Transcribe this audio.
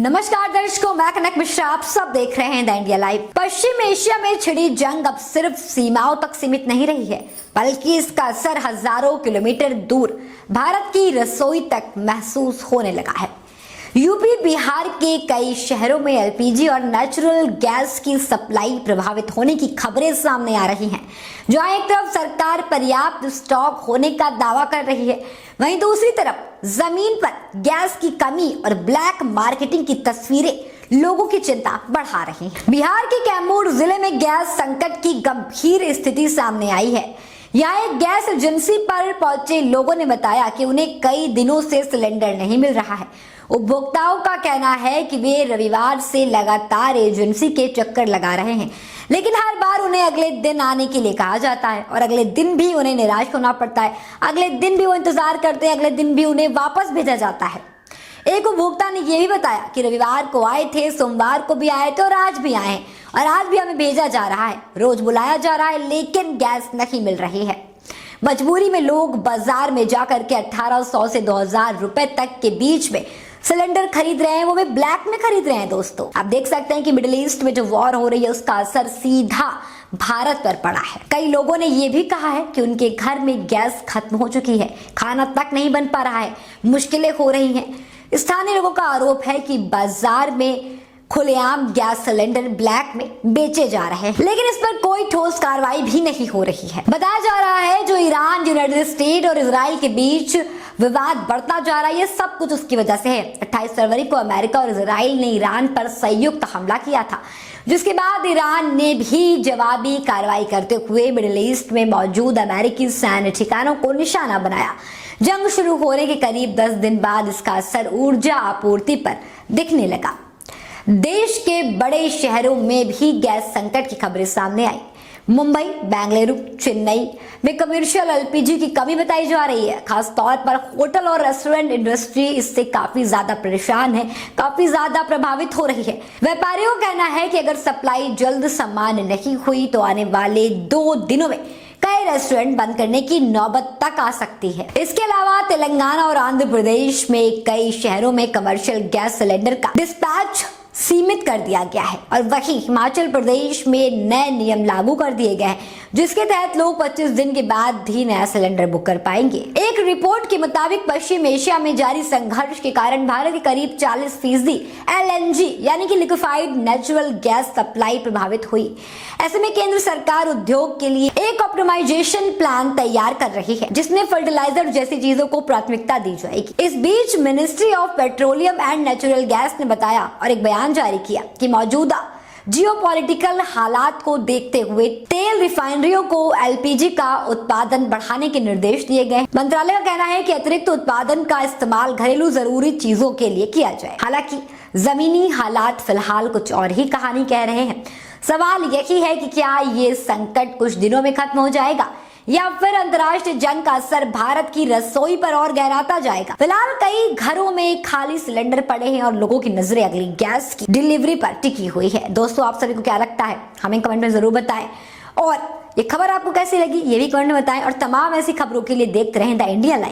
नमस्कार दर्शकों, मैं कनक मिश्रा, आप सब देख रहे हैं the India live. Paschim Asia में छिड़ी जंग अब सिर्फ सीमाओं तक सीमित नहीं रही है, बल्कि इसका असर हजारों किलोमीटर दूर भारत की रसोई तक महसूस होने लगा है। यूपी बिहार के कई शहरों में एलपीजी और नेचुरल गैस की सप्लाई प्रभावित होने की खबरें सामने आ रही हैं। जहां एक तरफ सरकार पर्याप्त स्टॉक होने का दावा कर रही है, वहीं दूसरी तरफ जमीन पर गैस की कमी और ब्लैक मार्केटिंग की तस्वीरें लोगों की चिंता बढ़ा रही हैं। बिहार के कैमूर जिले में गैस संकट की गंभीर स्थिति सामने आई है। यहाँ एक गैस एजेंसी पर पहुंचे लोगों ने बताया कि उन्हें कई दिनों से सिलेंडर नहीं मिल रहा है। उपभोक्ताओं का कहना है कि वे रविवार से लगातार एजेंसी के चक्कर लगा रहे हैं, लेकिन हर बार उन्हें अगले दिन आने के लिए कहा जाता है और अगले दिन भी उन्हें निराश होना पड़ता है। अगले दिन भी वो इंतजार करते हैं, अगले दिन भी उन्हें वापस भेजा जाता है। एक उपभोक्ता ने यह भी बताया कि रविवार को आए थे, सोमवार को भी आए थे और आज भी आए हैं और आज भी हमें भेजा जा रहा है। रोज बुलाया जा रहा है, लेकिन गैस नहीं मिल रही है। मजबूरी में लोग बाजार में जाकर के 1800 से 2000 रुपए तक के बीच में सिलेंडर खरीद रहे हैं, वो भी ब्लैक में खरीद रहे हैं। दोस्तों, आप देख सकते हैं कि मिडिल ईस्ट में जो वॉर हो रही है उसका असर सीधा भारत पर पड़ा है। कई लोगों ने यह भी कहा है कि उनके घर में गैस खत्म हो चुकी है, खाना तक नहीं बन पा रहा है, मुश्किलें हो रही हैं। स्थानीय लोगों का आरोप है कि बाजार में खुलेआम गैस सिलेंडर ब्लैक में बेचे जा रहे हैं, लेकिन इस पर कोई ठोस कार्रवाई भी नहीं हो रही है। बताया जा रहा है जो ईरान, यूनाइटेड स्टेट और इजराइल के बीच विवाद बढ़ता जा रहा है, ये सब कुछ उसकी वजह से है। 28 फरवरी को अमेरिका और इजराइल ने ईरान पर संयुक्त हमला किया था, जिसके बाद ईरान ने भी जवाबी कार्रवाई करते हुए मिडिल ईस्ट में मौजूद अमेरिकी सैन्य ठिकानों को निशाना बनाया। जंग शुरू होने के करीब 10 दिन बाद इसका असर ऊर्जा आपूर्ति पर दिखने लगा। देश के बड़े शहरों में भी गैस संकट की खबरें सामने आई। मुंबई, बेंगलुरु, चेन्नई में कमर्शियल एलपीजी की कमी बताई जा रही है। खास तौर पर होटल और रेस्टोरेंट इंडस्ट्री इससे काफी ज्यादा परेशान है, काफी ज्यादा प्रभावित हो रही है। व्यापारियों का कहना है कि अगर सप्लाई जल्द सामान्य नहीं हुई तो आने वाले 2 दिनों में कई रेस्टोरेंट बंद करने की नौबत तक आ सकती है। इसके अलावा तेलंगाना और आंध्र प्रदेश में कई शहरों में कमर्शियल गैस सिलेंडर का डिस्पैच सीमित कर दिया गया है और वहीं हिमाचल प्रदेश में नए नियम लागू कर दिए गए हैं, जिसके तहत लोग 25 दिन के बाद ही नया सिलेंडर बुक कर पाएंगे। एक रिपोर्ट के मुताबिक पश्चिम एशिया में जारी संघर्ष के कारण भारत की करीब 40% एलएनजी यानी कि लिक्विफाइड नेचुरल गैस सप्लाई प्रभावित हुई। ऐसे में केंद्र सरकार उद्योग के लिए एक ऑप्टिमाइजेशन प्लान तैयार कर रही है, जिसमें फर्टिलाइजर जैसी चीजों को प्राथमिकता दी जाएगी। इस बीच ministry of petroleum and natural gas ने बताया और एक बयान जारी किया कि मौजूदा जियोपॉलिटिकल हालात को देखते हुए तेल रिफाइनरियों को एलपीजी का उत्पादन बढ़ाने के निर्देश दिए गए। मंत्रालय का कहना है कि अतिरिक्त उत्पादन का इस्तेमाल घरेलू जरूरी चीजों के लिए किया जाए। हालांकि जमीनी हालात फिलहाल कुछ और ही कहानी कह रहे हैं। सवाल यही है कि क्या ये संकट कुछ दिनों में खत्म हो जाएगा या फिर अंतर्राष्ट्रीय जंग का असर भारत की रसोई पर और गहराता जाएगा। फिलहाल कई घरों में खाली सिलेंडर पड़े हैं और लोगों की नजरें अगली गैस की डिलीवरी पर टिकी हुई है। दोस्तों, आप सभी को क्या लगता है, हमें कमेंट में जरूर बताएं और ये खबर आपको कैसी लगी ये भी कमेंट में बताएं और तमाम ऐसी खबरों के लिए देखते रहें द इंडिया लाइव।